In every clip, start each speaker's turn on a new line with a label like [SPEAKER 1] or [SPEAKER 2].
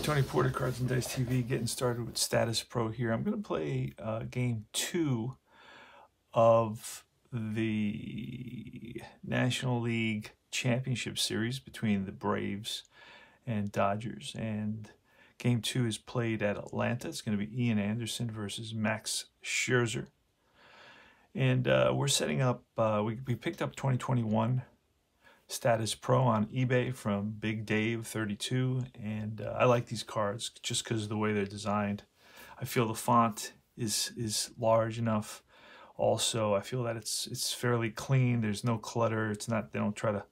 [SPEAKER 1] Tony Porter, Cards and Dice TV, getting started with Status Pro here. I'm going to play game 2 of the National League Championship Series between the Braves and Dodgers. And game 2 is played at Atlanta. It's going to be Ian Anderson versus Max Scherzer. And we're setting up, we picked up 2021 Status Pro on eBay from Big Dave 32, and I like these cards just because of the way they're designed. I feel the font is large enough. Also, I feel that it's fairly clean. There's no clutter. It's not, they don't try to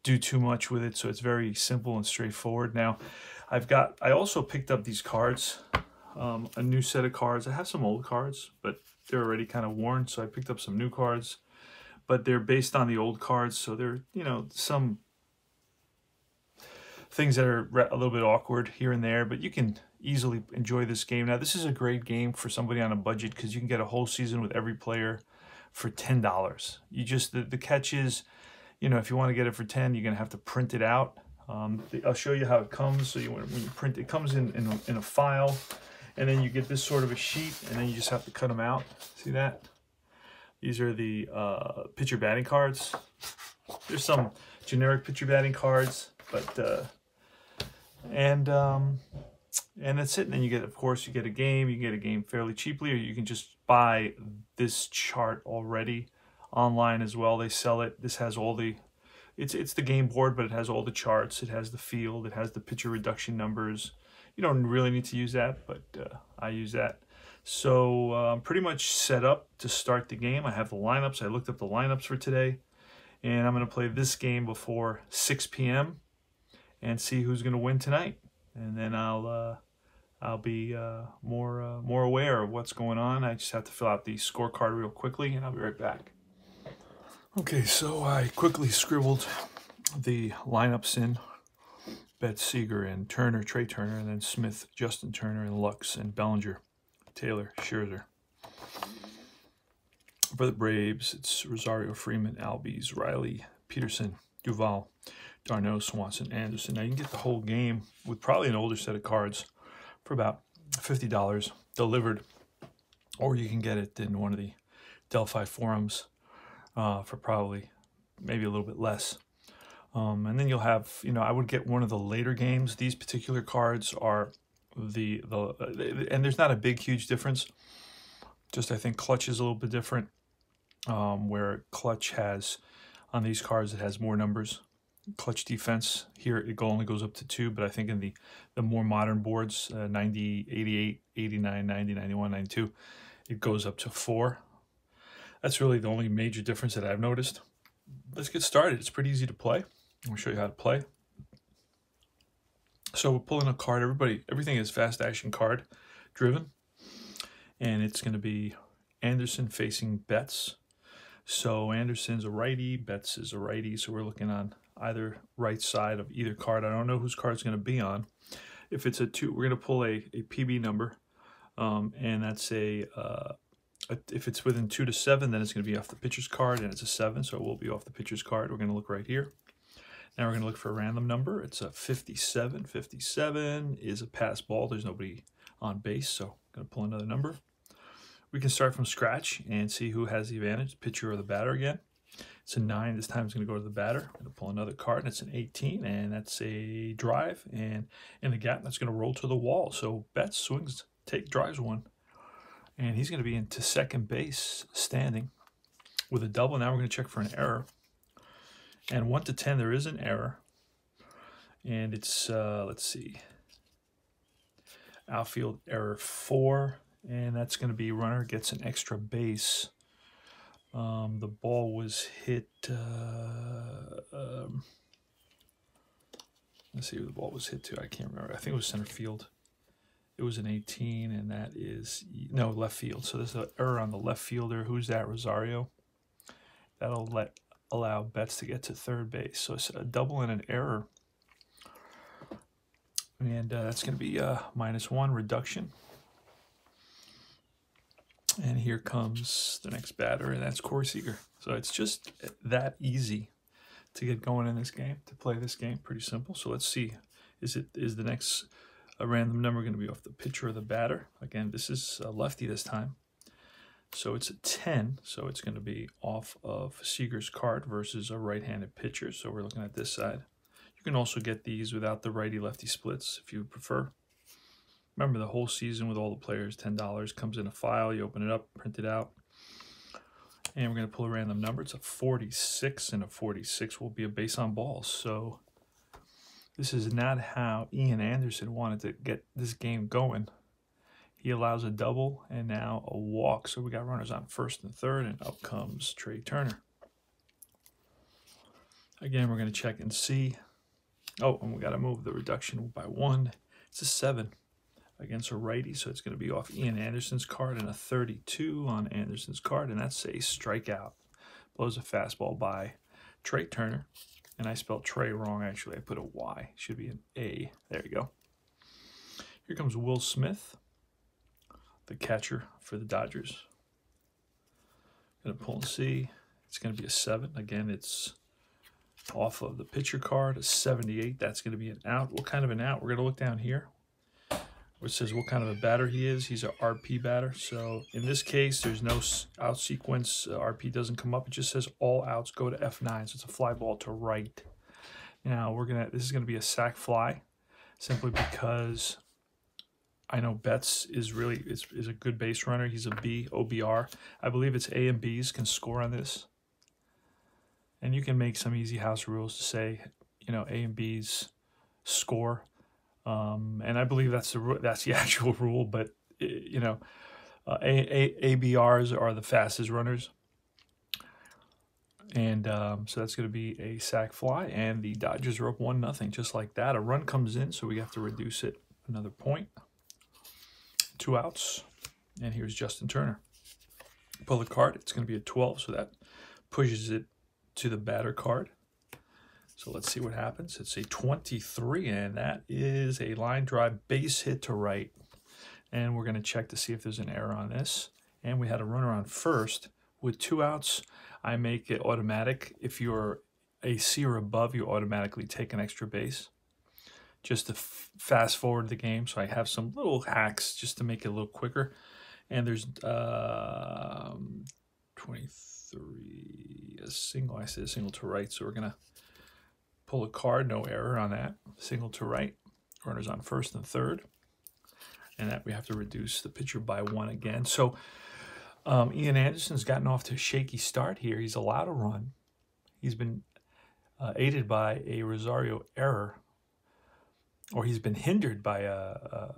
[SPEAKER 1] do too much with it, so it's very simple and straightforward. Now, I also picked up these cards, a new set of cards. I have some old cards, but they're already kind of worn, so I picked up some new cards. But they're based on the old cards, so they're, some things that are a little bit awkward here and there, but you can easily enjoy this game. Now, this is a great game for somebody on a budget because you can get a whole season with every player for $10. You just, the catch is, if you want to get it for 10, you're going to have to print it out. I'll show you how it comes. So when you print, it comes in a file, and then you get this sort of a sheet, and then you just have to cut them out. See that? These are the pitcher batting cards. There's some generic pitcher batting cards, but and that's it. And then you get, of course, you get a game. You can get a game fairly cheaply, or you can just buy this chart already online as well. They sell it. This has all the, it's the game board, but it has all the charts. It has the field. It has the pitcher reduction numbers. You don't really need to use that, but I use that. So I'm pretty much set up to start the game. I have the lineups. I looked up the lineups for today, and I'm going to play this game before 6 p.m. and see who's going to win tonight. And then I'll be more aware of what's going on. I just have to fill out the scorecard real quickly, and I'll be right back. Okay, so I quickly scribbled the lineups in. Betts, Seager, and Turner, Trey Turner, and then Smith, Justin Turner, and Lux, and Bellinger, Taylor, Scherzer. For the Braves, it's Rosario, Freeman, Albies, Riley, Peterson, Duvall, Darno, Swanson, Anderson. Now you can get the whole game with probably an older set of cards for about $50 delivered, or you can get it in one of the Delphi forums for probably maybe a little bit less. And then you'll have, I would get one of the later games. These particular cards are and there's not a big, huge difference. Just I think Clutch is a little bit different, where Clutch has, on these cards, it has more numbers. Clutch defense, here it only goes up to 2, but I think in the more modern boards, 90, 88, 89, 90, 91, 92, it goes up to 4. That's really the only major difference that I've noticed. Let's get started. It's pretty easy to play. I'll show you how to play. So we're pulling a card. Everything is fast action card driven. And it's going to be Anderson facing Betts. So Anderson's a righty, Betts is a righty. So we're looking on either right side of either card. I don't know whose card it's going to be on. If it's a 2, we're going to pull a PB number. And that's if it's within 2 to 7, then it's going to be off the pitcher's card, and it's a 7, so it will be off the pitcher's card. We're going to look right here. Now we're going to look for a random number. It's a 57. 57 is a pass ball. There's nobody on base, so I'm going to pull another number. We can start from scratch and see who has the advantage, the pitcher or the batter again. It's a 9. This time it's going to go to the batter. I'm going to pull another card, and it's an 18, and that's a drive. And in the gap, that's going to roll to the wall. So Betts swings, drives one. And he's going to be into second base standing with a double. Now we're going to check for an error. And 1 to 10, there is an error. And it's, let's see, outfield error 4. And that's going to be runner gets an extra base. The ball was hit, let's see who the ball was hit to. I can't remember. I think it was center field. It was an 18, and that is, no, left field. So there's an error on the left fielder. Who's that? Rosario. That'll allow Betts to get to third base. So it's a double and an error. And that's going to be -1 reduction. And here comes the next batter, and that's Corey Seager. So it's just that easy to get going in this game, to play this game. Pretty simple. So let's see. Is the next A random number going to be off the pitcher or the batter. Again, this is a lefty this time. So it's a 10, so it's going to be off of Seager's card versus a right-handed pitcher. So we're looking at this side. You can also get these without the righty-lefty splits if you prefer. Remember, the whole season with all the players, $10 comes in a file. You open it up, print it out. And we're going to pull a random number. It's a 46, and a 46 will be a base on balls. So this is not how Ian Anderson wanted to get this game going. He allows a double and now a walk. So we got runners on first and third, and up comes Trea Turner. Again, we're going to check and see. Oh, and we got to move the reduction by 1. It's a 7 against a righty, so it's going to be off Ian Anderson's card, and a 32 on Anderson's card, and that's a strikeout. Blows a fastball by Trea Turner. And I spelled Trey wrong, actually. I put a Y. It should be an A. There you go. Here comes Will Smith, the catcher for the Dodgers. Going to pull and see. It's going to be a 7. Again, it's off of the pitcher card, a 78. That's going to be an out. What kind of an out? We're going to look down here where it says what kind of a batter he is. He's an RP batter. So in this case, there's no out sequence. RP doesn't come up. It just says all outs go to F9. So it's a fly ball to right. Now this is going to be a sac fly, simply because I know Betts is a good base runner. He's a B, OBR. I believe it's A and Bs can score on this. And you can make some easy house rules to say, A and Bs score. And I believe that's the actual rule, but ABRs are the fastest runners. And so that's going to be a sac fly, and the Dodgers are up 1-0, just like that. A run comes in, so we have to reduce it another point. 2 outs, and here's Justin Turner. Pull the card. It's going to be a 12, so that pushes it to the batter card. So let's see what happens. It's a 23, and that is a line drive base hit to right. And we're going to check to see if there's an error on this. And we had a runner on first. With 2 outs, I make it automatic. If you're a C or above, you automatically take an extra base. Just to fast forward the game. So I have some little hacks just to make it a little quicker. And there's 23, a single. I said a single to right, so we're going to pull a card. No error on that. Single to right. Runners on first and third. And that we have to reduce the pitcher by 1 again. So Ian Anderson's gotten off to a shaky start here. He's allowed a run. He's been aided by a Rosario error, or he's been hindered by a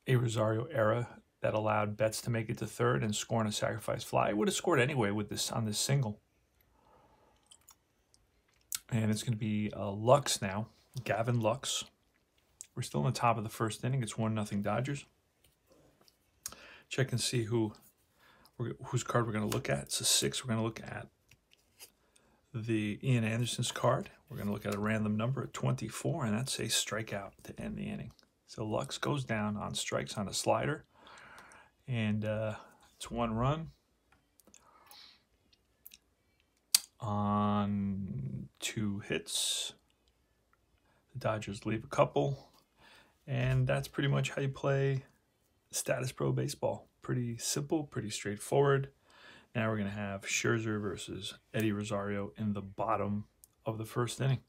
[SPEAKER 1] Rosario error that allowed Betts to make it to third and score on a sacrifice fly. He would have scored anyway with this on this single. And it's going to be Lux now, Gavin Lux. We're still in the top of the first inning. It's 1-0 Dodgers. Check and see whose card we're going to look at. It's a 6. We're going to look at the Ian Anderson's card. We're going to look at a random number at 24, and that's a strikeout to end the inning. So Lux goes down on strikes on a slider, and it's 1 run on 2 hits. The Dodgers leave a couple, and that's pretty much how you play Status Pro Baseball. Pretty simple, pretty straightforward. Now we're going to have Scherzer versus Eddie Rosario in the bottom of the first inning.